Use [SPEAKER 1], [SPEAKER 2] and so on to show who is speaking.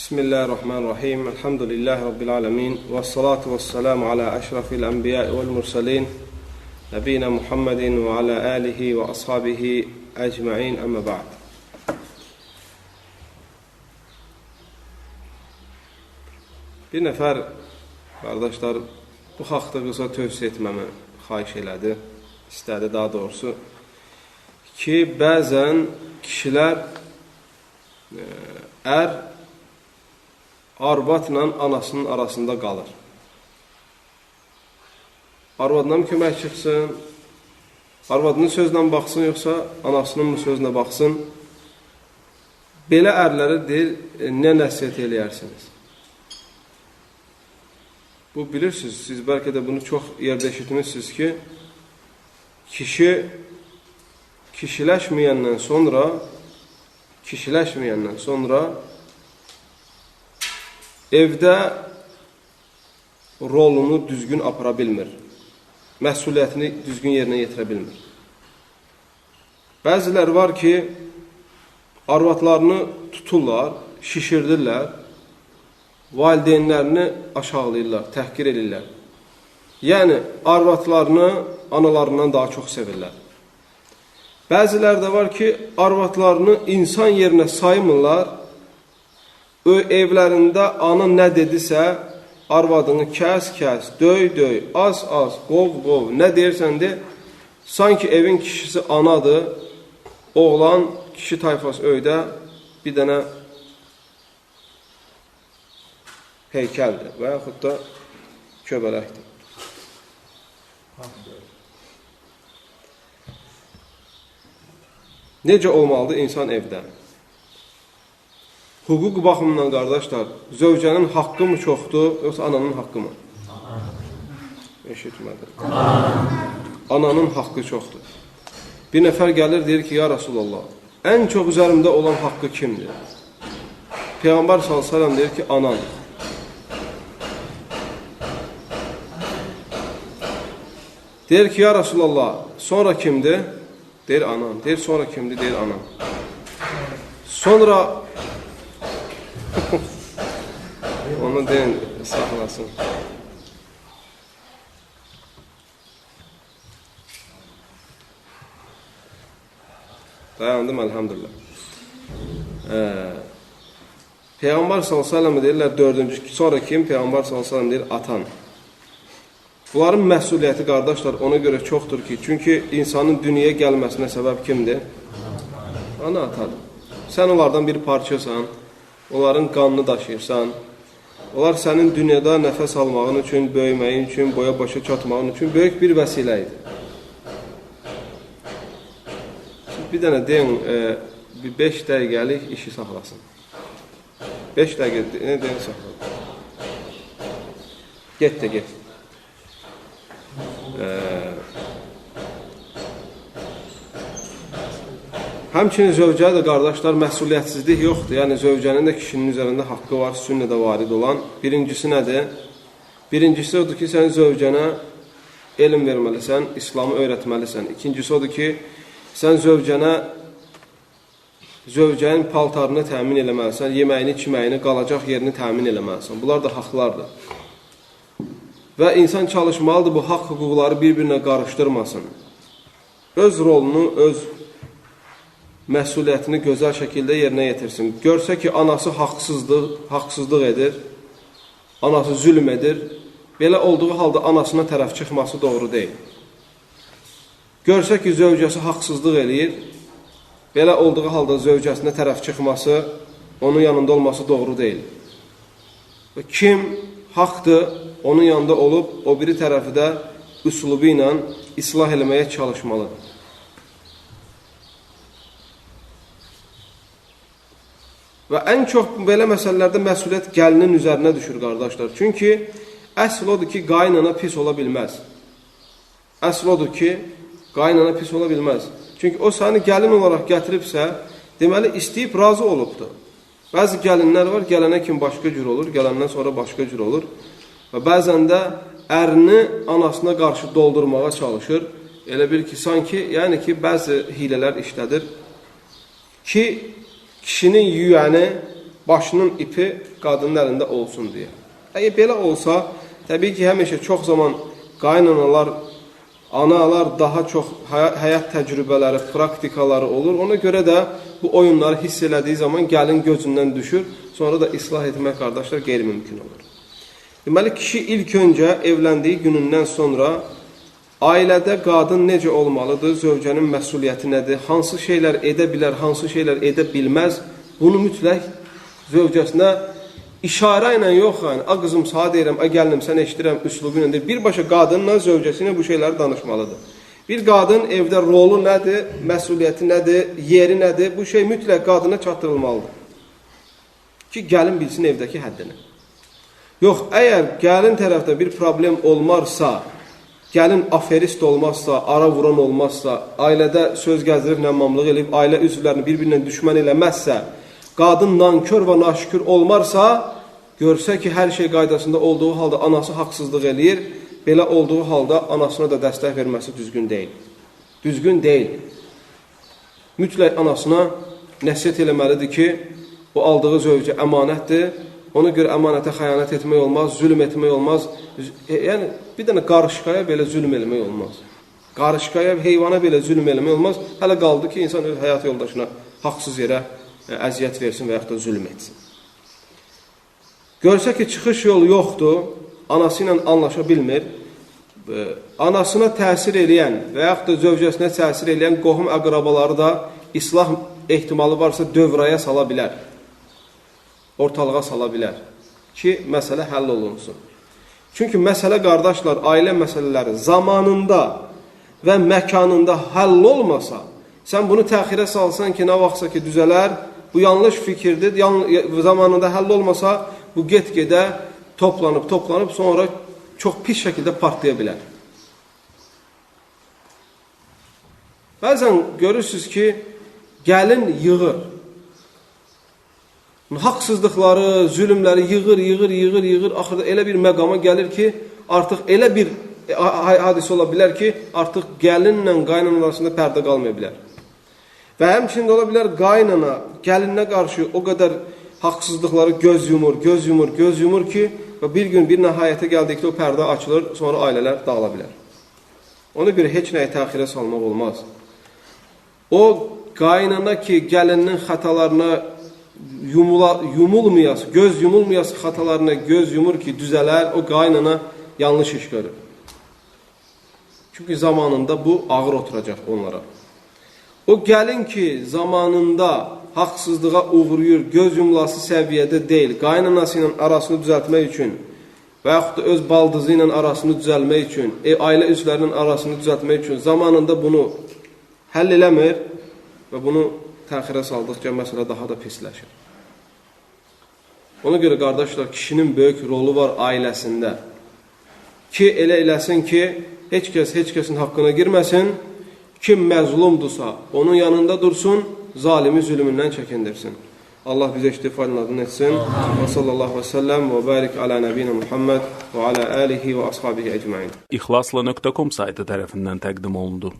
[SPEAKER 1] Bismillahirrahmanirrahim. Elhamdülillahi Rabbil alemin. Vessalatu vesselamu ala eşrafil enbiya'i vel mursalin. Nebina Muhammedin ve ala alihi ve ashabihi ecma'in amma ba'd. Bir nəfər qardaşlar bu haqda qısa tövsiyə etməmi xahiş elədi, istədi daha doğrusu ki, bəzən kişilər arvadla anasının arasında qalır. Arvadına mı kömək çıxsın, arvadının sözlə baxsın, yoxsa anasının mı sözlə baxsın? Belə ərləri deyir, nə nəsiyyət eləyərsiniz? Bu bilirsiniz, siz bəlkə də bunu çox yerdə eşitmişsiniz ki, kişiləşməyəndən sonra evdə rolunu düzgün apara bilmir, məsuliyyətini düzgün yerinə yetirə bilmir. Bəzilər var ki, arvadlarını tuturlar, şişirdirlər, valideynlərini aşağılayırlar, təhqir edirlər. Yəni, arvadlarını analarından daha çox sevirlər. Bəzilər də var ki, arvadlarını insan yerinə saymırlar, evlərində ana nə dedisə, arvadını kəs, döy, az, qov, nə deyirsən de, sanki evin kişisi anadır, oğlan, kişi tayfası öydə bir dənə heykəldir və yaxud da köbələkdir. Necə olmalıdır insan evdə? Hüquq baxımından qardaşlar, zövcənin haqqı mı çoxdur, yoxsa ananın haqqı mı? Eşitmədim. Ananın haqqı çoxdur. Bir nəfər gəlir, deyir ki, ya Rasulallah, ən çox üzərimdə olan haqqı kimdir? Peyğəmbər s.ə.v deyir ki, anandır. Deyir ki, ya Rasulallah, sonra kimdir? Deyir, anan. Deyir, sonra kimdir? Deyir, anan. Sonra onu deyin, saxlasın. Dayandım, elhamdülillah. Peyğəmbər s.ə.v deyirlər, dördüncü, sonra kim? Peyğəmbər s.ə.v deyir, atan. Bunların məsuliyyəti, qardaşlar, ona görə çoxdur ki, çünki insanın dünyaya gəlməsinə səbəb kimdir? Ana, atadır. Sən onlardan bir parçasan, onların qanını daşıyırsan, onlar sənin dünyada nəfəs almağın üçün, böyüməyin üçün, boya başa çatmağın üçün böyük bir vəsilə idi. Bir dənə deyin, 5 dəqiqəlik işi saxlasın. 5 dəqiqə, nə deyin saxlasın? Get. Həmçinin zövcəyə də qardaşlar məsuliyyətsizlik yoxdur. Yəni zövcənin də kişinin üzərində haqqı var, sünnədə varid olan. Birincisi nədir? Birincisi odur ki, sən zövcənə elm verməlisən, İslamı öyrətməlisən. İkincisi odur ki, sən zövcənin paltarını təmin eləməlisən, yeməyini, içməyini, qalacaq yerini təmin eləməlisən. Bunlar da haqlardır. Və insan çalışmalıdır bu haqq hüquqları bir-birinə qarışdırmasın. Öz rolunu, öz məsuliyyətini gözəl şəkildə yerinə yetirsin. Görsə ki, anası haqsızlıq edir, anası zülm edir, belə olduğu halda anasına tərəf çıxması doğru deyil. Görsə ki, zövcəsi haqsızlıq eləyir, belə olduğu halda zövcəsinə tərəf çıxması, onun yanında olması doğru deyil. Və kim haqdır, onun yanında olub, o biri tərəfi də üslubu ilə islah eləməyə çalışmalıdır. Və ən çox belə məsələlərdə məsuliyyət gəlinin üzərinə düşür, qardaşlar. Çünki əsl odur ki, qaynana pis ola bilməz. Çünki o səni gəlin olaraq gətiribsə, deməli, istəyib, razı olubdur. Bəzi gəlinlər var, gələnə kimi başqa cür olur, gələndən sonra başqa cür olur. Və bəzən də ərini anasına qarşı doldurmağa çalışır. Elə bil ki, sanki, yəni ki, bəzi hilələr işlədir ki, kişinin yüyəni başının ipi qadının əlində olsun deyə. Əgər belə olsa, təbii ki, həmişə çox zaman qaynanalar, analar daha çox həyat təcrübələri, praktikaları olur. Ona görə də bu oyunları hiss elədiyi zaman gəlin gözündən düşür. Sonra da islah etmək, qardaşlar, qeyri-mümkün olur. Deməli, kişi ilk öncə evləndiyi günündən sonra ailədə qadın necə olmalıdır, zövcənin məsuliyyəti nədir, hansı şeylər edə bilər, hansı şeylər edə bilməz, bunu mütləq zövcəsinə işarə ilə yox, yəni, a qızım, sağa deyirəm, a gəlinim, sən eşidirəm, üslubu ilə deyir. Birbaşa qadınla zövcəsi ilə bu şeyləri danışmalıdır. Bir qadın evdə rolu nədir, məsuliyyəti nədir, yeri nədir, bu şey mütləq qadına çatdırılmalıdır. Ki, gəlin bilsin evdəki həddini. Yox, əgər gəlin tərəfdə bir problem olmarsa, gəlin aferist olmazsa, ara vuran olmazsa, ailədə söz gəzdirib nəmmamlıq eləyib, ailə üzvlərini bir-birinə düşmən eləməzsə, qadın nankör və naşükür olmarsa, görsə ki, hər şey qaydasında olduğu halda anası haqsızlıq eləyir, belə olduğu halda anasına da dəstək verməsi düzgün deyil. Düzgün deyil. Mütləq anasına nəsihət eləməlidir ki, o aldığı zövcə əmanətdir, ona görə əmanətə xəyanət etmək olmaz, zülm etmək olmaz. Yəni, bir dənə qarışqaya belə zülm eləmək olmaz. Qarışqaya, heyvana belə zülm eləmək olmaz. Hələ qaldı ki, insan öz həyat yoldaşına haqsız yerə əziyyət versin və yaxud da zülm etsin. Görsə ki, çıxış yolu yoxdur, anası ilə anlaşa bilmir, anasına təsir eləyən və yaxud da zövcəsinə təsir eləyən qohum əqrabaları da islah ehtimalı varsa dövraya sala bilər, ortalığa sala bilər ki, məsələ həll olunsun. Çünki məsələ, qardaşlar, ailə məsələləri zamanında və məkanında həll olmasa, sən bunu təxirə salsan ki, nə vaxtsa ki, düzələr, bu yanlış fikirdir, zamanında həll olmasa, bu get-gedə toplanıb, sonra çox pis şəkildə partlaya bilər. Bəzən görürsünüz ki, gəlin yığır. Haqsızlıqları, zülümləri yığır, axırda elə bir məqama gəlir ki, artıq elə bir hadisə ola bilər ki, artıq gəlinlə qaynana arasında pərdə qalmaya bilər. Və həmçinin ola bilər qaynana, gəlinə qarşı o qədər haqsızlıqları göz yumur ki, və bir gün bir nəhayətə gəldikdə o pərdə açılır, sonra ailələr dağıla bilər. Ona görə heç nəyi təxirə salmaq olmaz. O qaynana ki, gəlinin xətalarına göz yumulmayası xatalarına göz yumur ki, düzələr, o qaynana yanlış iş görür. Çünki zamanında bu ağır oturacaq onlara. O gəlin ki, zamanında haqsızlığa uğrayır, göz yumulası səviyyədə deyil, qaynanası ilə arasını düzəltmək üçün və yaxud da öz baldızı ilə arasını düzəlmək üçün, ailə üzvlərinin arasını düzəltmək üçün zamanında bunu həll eləmir və bunu təxirə saldıqca məsələ daha da pisləşir. Ona görə, qardaşlar, kişinin böyük rolu var ailəsində ki, elə eləsin ki, heç kəsin haqqına girməsin, kim məzlumdursa, onun yanında dursun, zalimi zülmündən çəkindirsin. Allah bizə iştifadını etsin. Və sallallahu və səlləm və bərik alə nəbiyyə Muhammed və alə əlihi və ashabihi əcmain.
[SPEAKER 2] İxlasla.com saytı tərəfindən təqdim olundu.